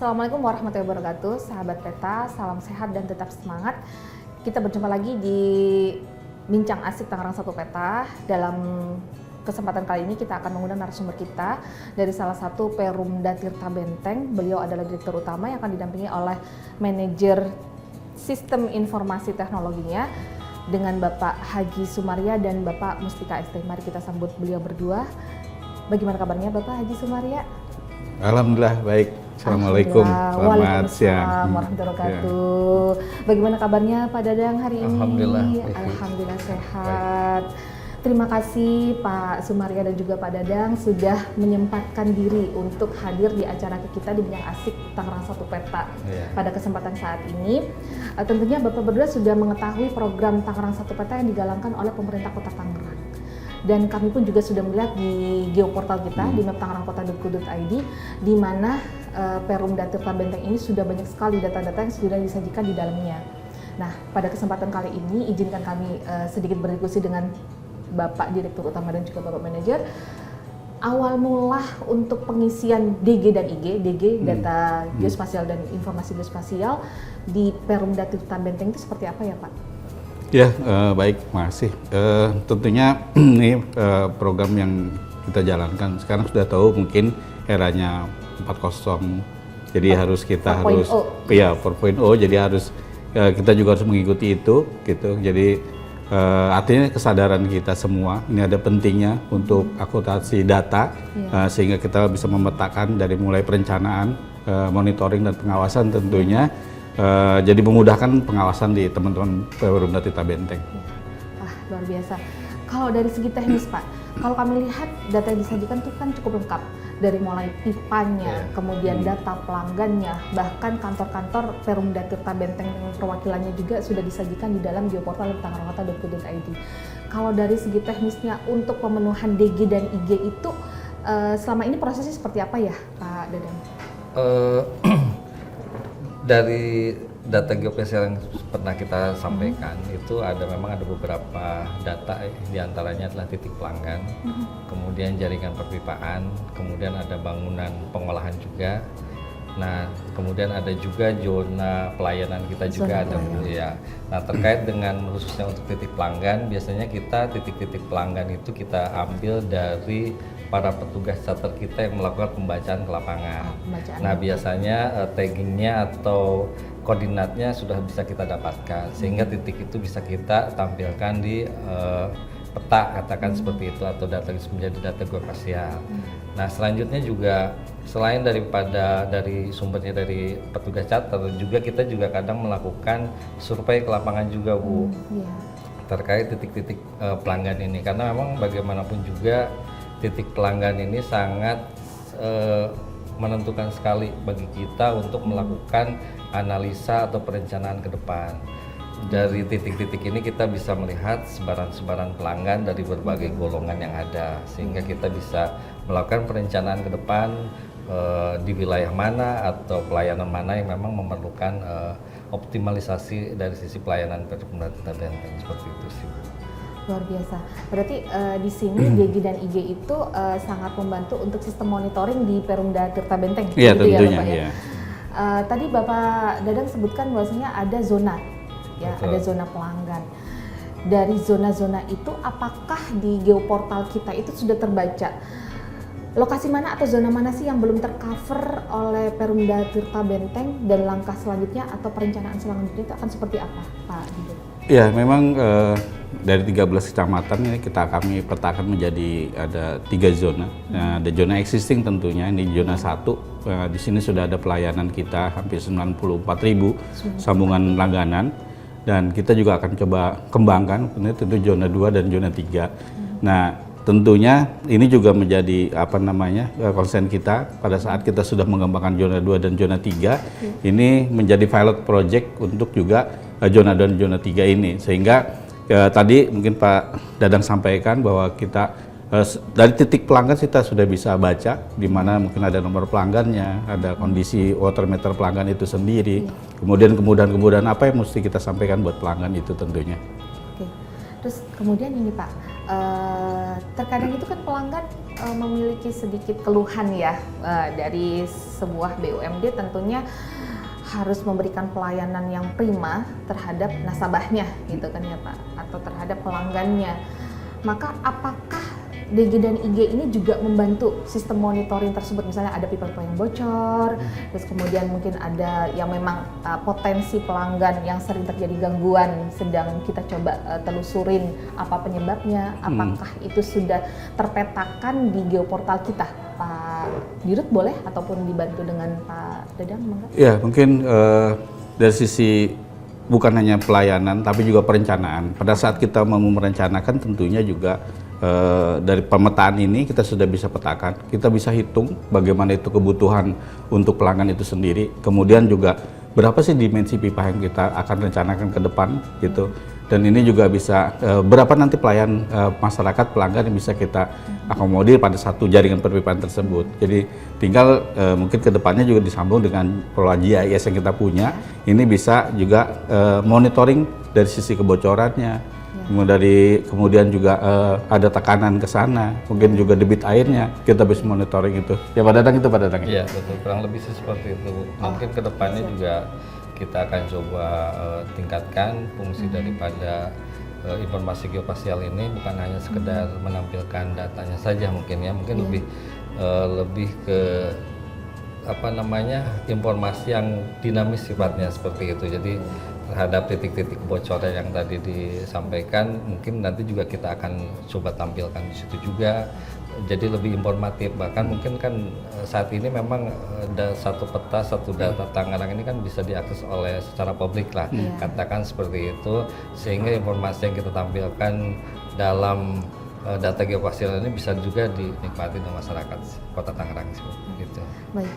Assalamualaikum warahmatullahi wabarakatuh, sahabat Peta, salam sehat dan tetap semangat. Kita berjumpa lagi di Bincang Asik Tangerang 1 Peta. Dalam kesempatan kali ini kita akan mengundang narasumber kita dari salah satu Perumda Tirta Benteng. Beliau adalah direktur utama yang akan didampingi oleh manajer sistem informasi teknologinya dengan Bapak Haji Sumaria dan Bapak Mustika ST. Mari kita sambut beliau berdua. Bagaimana kabarnya Bapak Haji Sumaria? Alhamdulillah baik. Assalamualaikum. Selamat siang. Warahmatullahi wabarakatuh. Bagaimana kabarnya Pak Dadang hari ini? Alhamdulillah. Alhamdulillah sehat. Terima kasih Pak Sumaria dan juga Pak Dadang sudah menyempatkan diri untuk hadir di acara kita di Bincang Asik Tangerang 1 Peta pada kesempatan saat ini. Tentunya Bapak berdua sudah mengetahui program Tangerang 1 Peta yang digalangkan oleh pemerintah Kota Tangerang. Dan kami pun juga sudah melihat di geoportal kita di maptangerangkota.go.id di mana Perumda Tirta Benteng ini sudah banyak sekali data-data yang sudah disajikan di dalamnya. Nah, pada kesempatan kali ini izinkan kami sedikit berdiskusi dengan Bapak Direktur Utama dan juga Bapak Manajer. Awal mula untuk pengisian DG dan IG, DG data geospasial dan informasi geospasial di Perumda Tirta Benteng itu seperti apa ya Pak? Ya, baik, makasih. Tentunya ini program yang kita jalankan sekarang sudah tahu mungkin eranya 4.0, jadi harus kita 4.0, jadi harus kita juga harus mengikuti itu, gitu. Jadi artinya kesadaran kita semua ini ada pentingnya untuk akuntansi data, sehingga kita bisa memetakan dari mulai perencanaan, monitoring dan pengawasan tentunya. Jadi memudahkan pengawasan di teman-teman Perumda Tirta Benteng. Wah, luar biasa. Kalau dari segi teknis Pak, kalau kami lihat data yang disajikan itu kan cukup lengkap. Dari mulai pipanya, kemudian data pelanggannya, bahkan kantor-kantor Perumda Tirta Benteng dengan perwakilannya juga sudah disajikan di dalam geoportal tangerangkota.go.id. Kalau dari segi teknisnya untuk pemenuhan DG dan IG itu selama ini prosesnya seperti apa ya Pak Dadang? Dari data geospasial yang pernah kita sampaikan itu memang ada beberapa data, diantaranya adalah titik pelanggan, kemudian jaringan perpipaan, kemudian ada bangunan pengolahan juga. Nah, kemudian ada juga zona pelayanan kita juga ada ya. Nah, terkait dengan khususnya untuk titik pelanggan, biasanya kita titik-titik pelanggan itu kita ambil dari para petugas charter kita yang melakukan pembacaan ke lapangan. Nah, biasanya taggingnya atau koordinatnya sudah bisa kita dapatkan, sehingga titik itu bisa kita tampilkan di peta, katakan seperti itu, atau data menjadi data geospasial. Nah, selanjutnya juga selain dari sumbernya dari petugas charter, juga kita juga kadang melakukan survei ke lapangan juga Bu, terkait titik-titik pelanggan ini, karena memang bagaimanapun juga titik pelanggan ini sangat menentukan sekali bagi kita untuk melakukan analisa atau perencanaan ke depan. Dari titik-titik ini kita bisa melihat sebaran-sebaran pelanggan dari berbagai golongan yang ada, sehingga kita bisa melakukan perencanaan ke depan di wilayah mana atau pelayanan mana yang memang memerlukan optimalisasi dari sisi pelayanan Perumda Tirta Benteng, seperti itu sih. Luar biasa. Berarti di sini DG dan IG itu sangat membantu untuk sistem monitoring di Perumda Tirta Benteng. Iya, gitu tentunya. Ya, Bapak, ya? Tadi Bapak Dadang sebutkan bahwasanya ada zona, ya, ada zona pelanggan. Dari zona-zona itu, apakah di geoportal kita itu sudah terbaca lokasi mana atau zona mana sih yang belum tercover oleh Perumda Tirta Benteng, dan langkah selanjutnya atau perencanaan selanjutnya itu akan seperti apa, Pak Didit? Ya, memang dari 13 kecamatan ini kami petakan menjadi ada 3 zona. Nah, ada zona existing tentunya, ini zona 1. Di sini sudah ada pelayanan kita hampir 94.000 sambungan langganan, dan kita juga akan coba kembangkan tentu zona 2 dan zona 3. Nah, tentunya ini juga menjadi konsen kita pada saat kita sudah mengembangkan zona 2 dan zona 3. Ini menjadi pilot project untuk juga zona 2 dan zona 3 ini, sehingga tadi mungkin Pak Dadang sampaikan bahwa kita dari titik pelanggan kita sudah bisa baca di mana mungkin ada nomor pelanggannya, ada kondisi water meter pelanggan itu sendiri, kemudian kemudahan apa yang mesti kita sampaikan buat pelanggan itu tentunya. Oke. Terus kemudian ini Pak, terkadang itu kan pelanggan memiliki sedikit keluhan ya dari sebuah BUMD tentunya harus memberikan pelayanan yang prima terhadap nasabahnya gitu kan ya Pak, atau terhadap pelanggannya. Maka apakah DG dan IG ini juga membantu sistem monitoring tersebut, misalnya ada pipa-pipa yang bocor, terus kemudian mungkin ada yang memang potensi pelanggan yang sering terjadi gangguan, sedang kita coba telusurin apa penyebabnya, apakah itu sudah terpetakan di geoportal kita, Pak Dirut boleh ataupun dibantu dengan Pak Dadang? Ya mungkin dari sisi bukan hanya pelayanan tapi juga perencanaan. Pada saat kita mau merencanakan tentunya juga dari pemetaan ini kita sudah bisa petakan, kita bisa hitung bagaimana itu kebutuhan untuk pelanggan itu sendiri, kemudian juga berapa sih dimensi pipa yang kita akan rencanakan ke depan gitu, dan ini juga bisa berapa nanti pelayan masyarakat pelanggan yang bisa kita akomodir pada satu jaringan perpipaan tersebut. Jadi tinggal mungkin ke depannya juga disambung dengan pola GIS yang kita punya, ini bisa juga monitoring dari sisi kebocorannya. Kemudian juga ada tekanan ke sana, mungkin juga debit airnya kita bisa monitoring itu. Ya Pak Dadang itu Pak Dadang. Iya betul, kurang lebih sih seperti itu. Mungkin kedepannya juga kita akan coba tingkatkan fungsi daripada informasi geospasial ini, bukan hanya sekedar menampilkan datanya saja mungkin ya, mungkin lebih ke apa namanya informasi yang dinamis sifatnya seperti itu. Jadi terhadap titik-titik kebocoran yang tadi disampaikan, mungkin nanti juga kita akan coba tampilkan di situ juga, jadi lebih informatif. Bahkan mungkin kan saat ini memang ada satu peta, satu data Tangerang ini kan bisa diakses oleh secara publik lah, katakan seperti itu, sehingga informasi yang kita tampilkan dalam data geospasial ini bisa juga dinikmati oleh masyarakat Kota Tangerang gitu. Baik.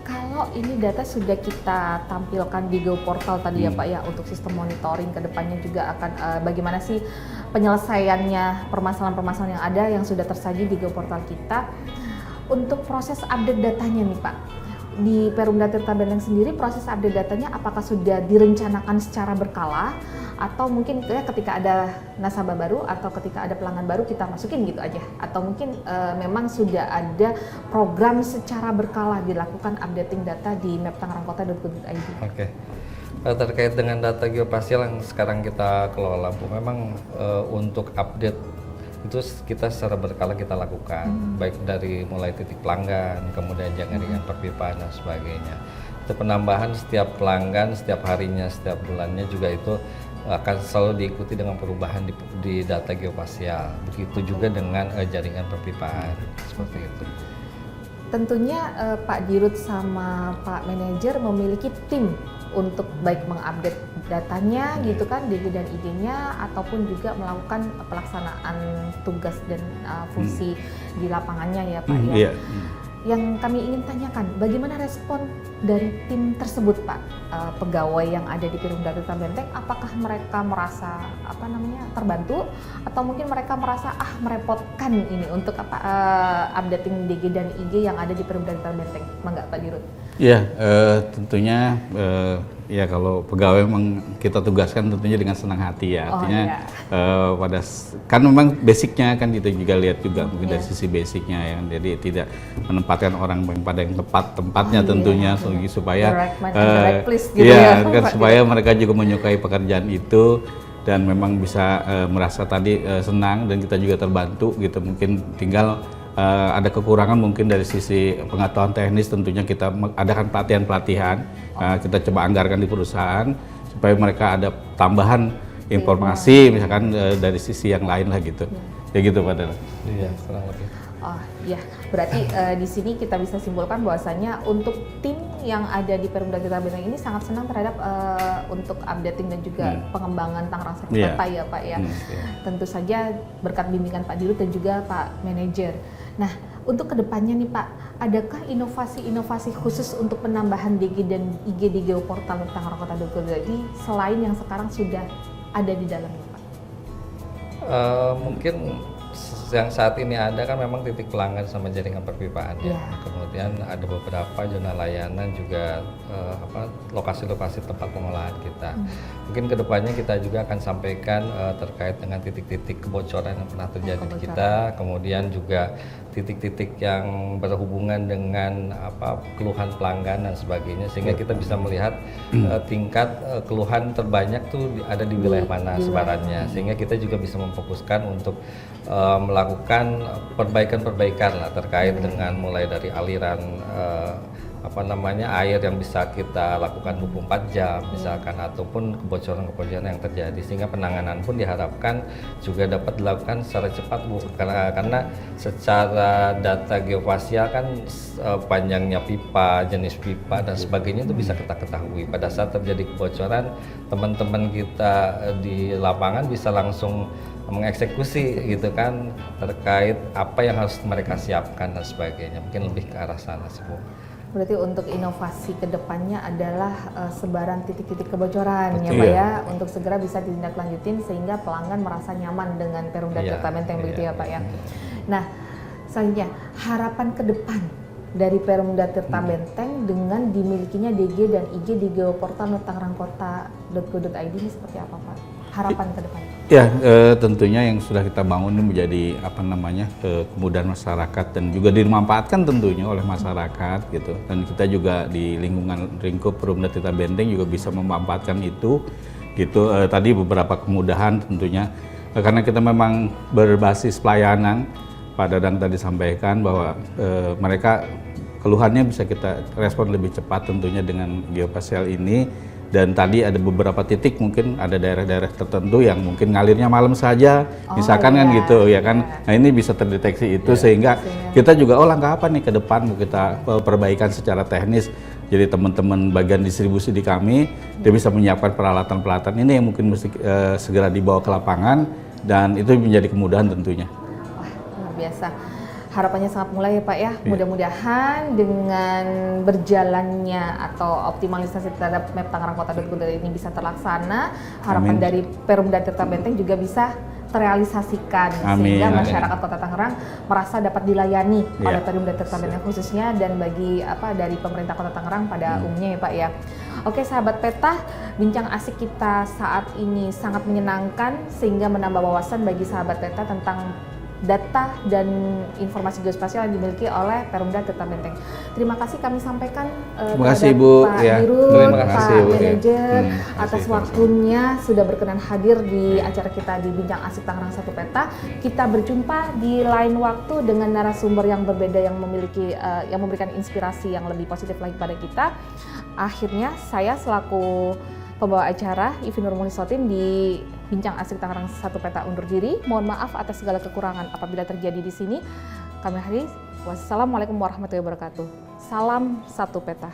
Kalau ini data sudah kita tampilkan di geoportal tadi ya Pak ya, untuk sistem monitoring ke depannya juga akan bagaimana sih penyelesaiannya permasalahan-permasalahan yang ada yang sudah tersaji di geoportal kita. Untuk proses update datanya nih Pak, di Perumda Tirta Benteng sendiri proses update datanya apakah sudah direncanakan secara berkala, atau mungkin ketika ada nasabah baru atau ketika ada pelanggan baru kita masukin gitu aja, atau mungkin memang sudah ada program secara berkala dilakukan updating data di maptangerangkota.go.id. Oke. Terkait dengan data geospasial yang sekarang kita kelola, memang untuk update itu kita secara berkala kita lakukan, baik dari mulai titik pelanggan, kemudian jaringan perpipaan dan sebagainya. Itu penambahan setiap pelanggan, setiap harinya, setiap bulannya juga itu akan selalu diikuti dengan perubahan di data geospasial. Begitu juga dengan jaringan perpipaan, seperti itu. Tentunya Pak Dirut sama Pak Manajer memiliki tim untuk baik mengupdate datanya gitu kan, DG dan IG-nya, ataupun juga melakukan pelaksanaan tugas dan fungsi di lapangannya ya Pak ya. Yang kami ingin tanyakan, bagaimana respon dari tim tersebut Pak, pegawai yang ada di Perumda Tirta Benteng, apakah mereka merasa terbantu, atau mungkin mereka merasa merepotkan ini untuk updating DG dan IG yang ada di Perumda Tirta Benteng? Mangga Pak Dirut. Ya, tentunya ya kalau pegawai memang kita tugaskan tentunya dengan senang hati ya. Artinya kan memang basicnya kan kita juga lihat juga mungkin dari sisi basicnya ya. Jadi tidak menempatkan orang pada yang tepat tempatnya tentunya supaya supaya mereka juga menyukai pekerjaan itu dan memang bisa merasa tadi senang, dan kita juga terbantu gitu. Mungkin tinggal ada kekurangan mungkin dari sisi pengetahuan teknis, tentunya kita adakan pelatihan-pelatihan, kita coba anggarkan di perusahaan supaya mereka ada tambahan informasi misalkan dari sisi yang lain lah gitu. Ya gitu Pak Dara. Iya, kurang lebih. Oh ya, berarti di sini kita bisa simpulkan bahwasanya untuk tim yang ada di Perumda Tirta Benteng ini sangat senang terhadap untuk updating dan juga pengembangan Tangerang Satu Peta ya Pak ya. Tentu saja berkat bimbingan Pak Dirut dan juga Pak Manajer. Nah, untuk kedepannya nih Pak, adakah inovasi-inovasi khusus untuk penambahan DG dan IG di geoportal Tangerangkota.go.id selain yang sekarang sudah ada di dalamnya Pak? Mungkin yang saat ini ada kan memang titik pelanggan sama jaringan perpipaan ya. Kemudian ada beberapa zona layanan juga lokasi-lokasi tempat pengolahan kita. Mungkin kedepannya kita juga akan sampaikan terkait dengan titik-titik kebocoran yang pernah terjadi di kita, kemudian juga titik-titik yang berhubungan dengan keluhan pelanggan dan sebagainya, sehingga kita bisa melihat tingkat keluhan terbanyak tuh ada di wilayah mana sebarannya, sehingga kita juga bisa memfokuskan untuk melakukan perbaikan-perbaikan lah terkait dengan mulai dari aliran air yang bisa kita lakukan 24 jam misalkan, ataupun kebocoran-kebocoran yang terjadi, sehingga penanganan pun diharapkan juga dapat dilakukan secara cepat Bu, karena secara data geospasial kan panjangnya pipa, jenis pipa dan sebagainya itu bisa kita ketahui. Pada saat terjadi kebocoran, teman-teman kita di lapangan bisa langsung mengeksekusi gitu kan terkait apa yang harus mereka siapkan dan sebagainya. Mungkin lebih ke arah sana sih Bu. Berarti untuk inovasi kedepannya adalah sebaran titik-titik kebocoran ya Pak ya, untuk segera bisa ditindaklanjutin sehingga pelanggan merasa nyaman dengan Perumda Tirta Benteng begitu ya Pak ya. Nah, selanjutnya harapan ke depan dari Perumda Tirta Benteng dengan dimilikinya DG dan IG di geoportal tangerangkota.go.id ini seperti apa Pak? Harapan ke depan? Ya, tentunya yang sudah kita bangun ini menjadi kemudahan masyarakat dan juga dimanfaatkan tentunya oleh masyarakat gitu. Dan kita juga di lingkup Perumda Tirta Benteng juga bisa memanfaatkan itu gitu. Tadi beberapa kemudahan tentunya karena kita memang berbasis pelayanan. Pak Dadang tadi sampaikan bahwa mereka keluhannya bisa kita respon lebih cepat tentunya dengan geospasial ini. Dan tadi ada beberapa titik, mungkin ada daerah-daerah tertentu yang mungkin ngalirnya malam saja, misalkan kan gitu ya kan. Nah ini bisa terdeteksi itu sehingga kita juga langkah apa nih ke depan mau kita perbaikan secara teknis. Jadi teman-teman bagian distribusi di kami dia bisa menyiapkan peralatan-peralatan ini yang mungkin mesti segera dibawa ke lapangan dan itu menjadi kemudahan tentunya. Wah, luar biasa. Harapannya sangat mulai ya Pak ya, mudah-mudahan dengan berjalannya atau optimalisasi terhadap map Tangerang.go.id ini bisa terlaksana, harapan dari Perumda Tirta Benteng juga bisa terrealisasikan sehingga masyarakat Kota Tangerang merasa dapat dilayani oleh Perumda Tirta Benteng khususnya dan bagi dari pemerintah Kota Tangerang pada umumnya ya Pak ya. Oke sahabat Peta, bincang asik kita saat ini sangat menyenangkan sehingga menambah wawasan bagi sahabat Peta tentang data dan informasi geospasial yang dimiliki oleh Perumda Tirta Benteng. Terima kasih kami sampaikan kepada Pak Dirut, Pak Manajer atas waktunya sudah berkenan hadir di acara kita di Bincang Asik Tangerang 1 Peta. Kita berjumpa di lain waktu dengan narasumber yang berbeda yang memiliki yang memberikan inspirasi yang lebih positif lagi pada kita. Akhirnya saya selaku pembawa acara Ivi Nurmuli Sotin di Bincang Asik Tangerang 1 Peta undur diri. Mohon maaf atas segala kekurangan apabila terjadi di sini. Kami akhiri. Wassalamualaikum warahmatullahi wabarakatuh. Salam 1 Peta.